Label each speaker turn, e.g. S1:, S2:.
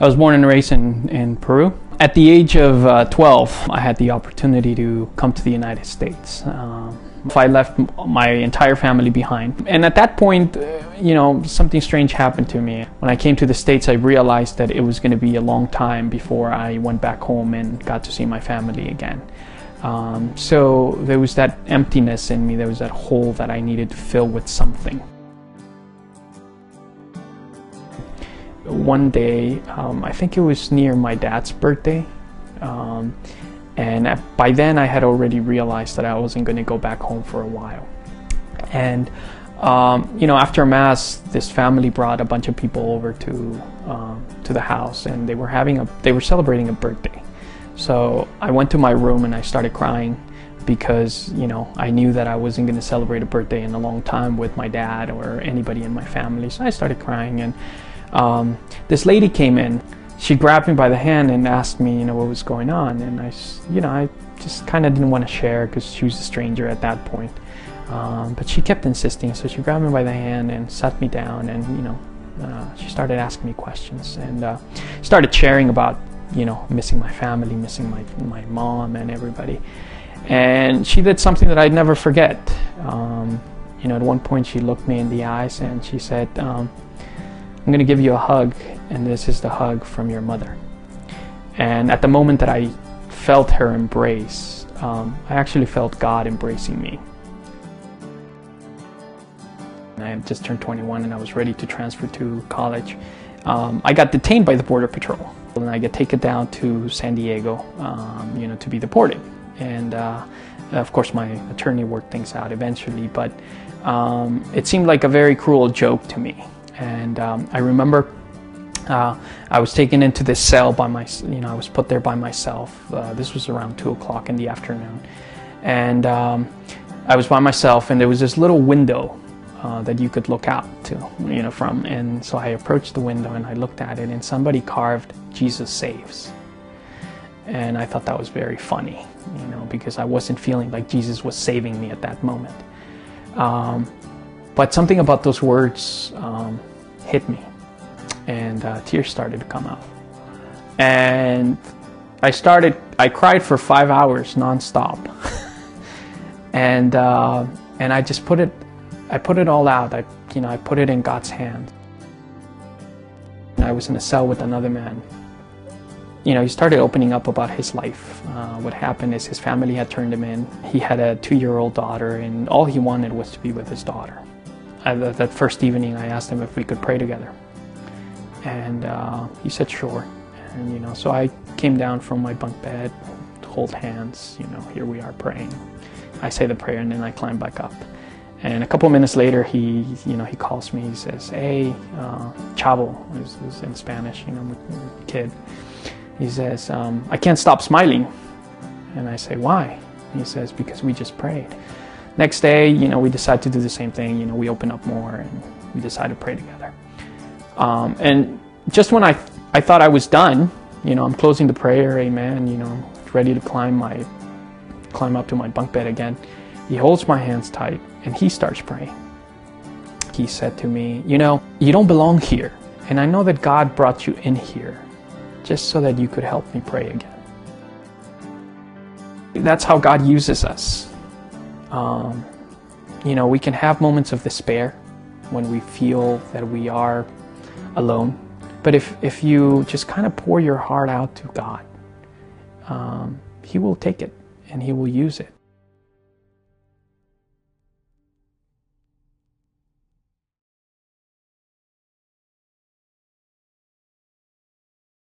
S1: I was born and raised in Peru. At the age of 12, I had the opportunity to come to the United States. I left my entire family behind. And at that point, something strange happened to me. When I came to the States, I realized that it was going to be a long time before I went back home and got to see my family again. So there was that emptiness in me, there was that hole that I needed to fill with something. One day, I think it was near my dad's birthday, and by then I had already realized that I wasn't going to go back home for a while. And after Mass, this family brought a bunch of people over to the house, and they were celebrating a birthday. So I went to my room and I started crying because I knew that I wasn't going to celebrate a birthday in a long time with my dad or anybody in my family. So I started crying, and this lady came in. She grabbed me by the hand and asked me, what was going on, and I just kind of didn't want to share because she was a stranger at that point. But she kept insisting, so she grabbed me by the hand and sat me down, and she started asking me questions, and started sharing about missing my family, missing my mom and everybody. And she did something that I'd never forget. At one point she looked me in the eyes and she said, I'm going to give you a hug, and this is the hug from your mother. And at the moment that I felt her embrace, I actually felt God embracing me. I had just turned 21 and I was ready to transfer to college. I got detained by the Border Patrol, and I get taken down to San Diego, to be deported. And of course my attorney worked things out eventually, but it seemed like a very cruel joke to me. And I remember I was taken into this cell by I was put there by myself. This was around 2 o'clock in the afternoon, and I was by myself, and there was this little window that you could look out to, from. And so I approached the window and I looked at it, and somebody carved "Jesus Saves." And I thought that was very funny, because I wasn't feeling like Jesus was saving me at that moment. But something about those words hit me, and tears started to come out. And I cried for 5 hours nonstop. and I just put it all out. I put it in God's hand. I was in a cell with another man. He started opening up about his life. What happened is his family had turned him in. He had a 2-year-old daughter, and all he wanted was to be with his daughter. That first evening, I asked him if we could pray together, and he said sure. And so I came down from my bunk bed, to hold hands. Here we are praying. I say the prayer, and then I climb back up. And a couple of minutes later, he calls me. He says, "Hey, Chavo," is in Spanish, kid. He says, "I can't stop smiling." And I say, "Why?" He says, "Because we just prayed." Next day, we decided to do the same thing. We open up more, and we decided to pray together. And just when I thought I was done, I'm closing the prayer, amen, ready to climb up to my bunk bed again. He holds my hands tight, and he starts praying. He said to me, "You don't belong here, and I know that God brought you in here just so that you could help me pray again." That's how God uses us. We can have moments of despair when we feel that we are alone. But if you just kind of pour your heart out to God, He will take it and He will use it.